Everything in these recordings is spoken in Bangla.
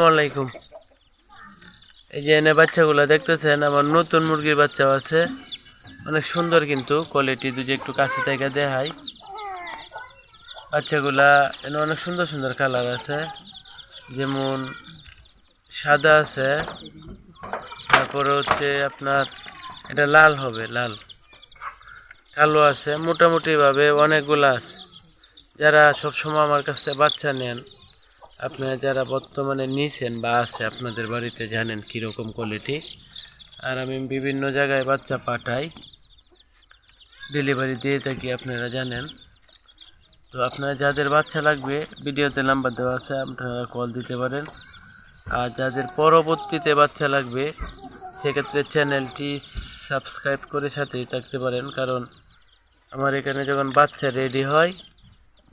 আসসালামাইকুম। এই যে এনে বাচ্চাগুলা দেখতেছেন, আমার নতুন মুরগির বাচ্চা আছে, অনেক সুন্দর কিন্তু কোয়ালিটি। দুটো একটু কাছে থেকে দেখাই বাচ্চাগুলা। এনে অনেক সুন্দর সুন্দর কালার আছে, যেমন সাদা আছে, তারপরে হচ্ছে আপনার এটা লাল হবে, লাল কালো আছে, মোটামুটি ভাবে অনেকগুলা আছে। যারা সবসময় আমার কাছ থেকে বাচ্চা নেন, আপনারা যারা বর্তমানে নিছেন বা আছে আপনাদের বাড়িতে, জানেন কীরকম কোয়ালিটি। আর আমি বিভিন্ন জায়গায় বাচ্চা পাঠাই, ডেলিভারি দিয়ে থাকি, আপনারা জানেন। তো আপনারা যাদের বাচ্চা লাগবে, ভিডিওতে নাম্বার দেওয়া আছে, আপনারা কল দিতে পারেন। আর যাদের পরবর্তীতে বাচ্চা লাগবে, সেক্ষেত্রে চ্যানেলটি সাবস্ক্রাইব করে সাথেই থাকতে পারেন, কারণ আমার এখানে যখন বাচ্চা রেডি হয়,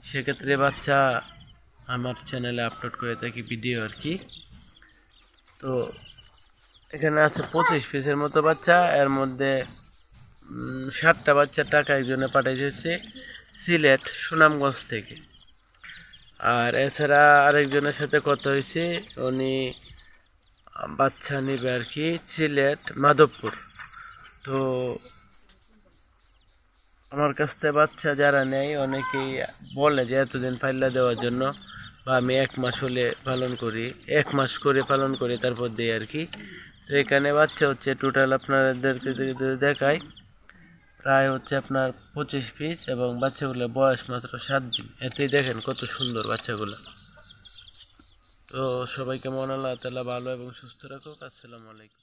সেক্ষেত্রে বাচ্চা আমার চ্যানেলে আপলোড করে থাকি ভিডিও আর কি। তো এখানে আছে 25 পিসের মতো বাচ্চা, এর মধ্যে 7টা বাচ্চার টাকা একজনে পাঠিয়েছে সিলেট সুনামগঞ্জ থেকে। আর এছাড়া আরেকজনের সাথে কথা হয়েছে, উনি বাচ্চা নেবে আর কি, সিলেট মাধবপুর। তো আমার কাছ থেকে বাচ্চা যারা নেয়, অনেকেই বলে যে এতদিন ফাইল্লা দেওয়ার জন্য, বা আমি 1 মাস হলে পালন করি, 1 মাস করে পালন করি, তারপর দিই আর কি। তো এখানে বাচ্চা হচ্ছে টোটাল আপনাদেরকে দেখায়, প্রায় হচ্ছে আপনার 25 পিস, এবং বাচ্চাগুলোর বয়স মাত্র 7 দিন। এতেই দেখেন কত সুন্দর বাচ্চাগুলো। তো সবাইকে মন আল্লাহ তাআলা ভালো এবং সুস্থ রাখুক। আসসালামু আলাইকুম।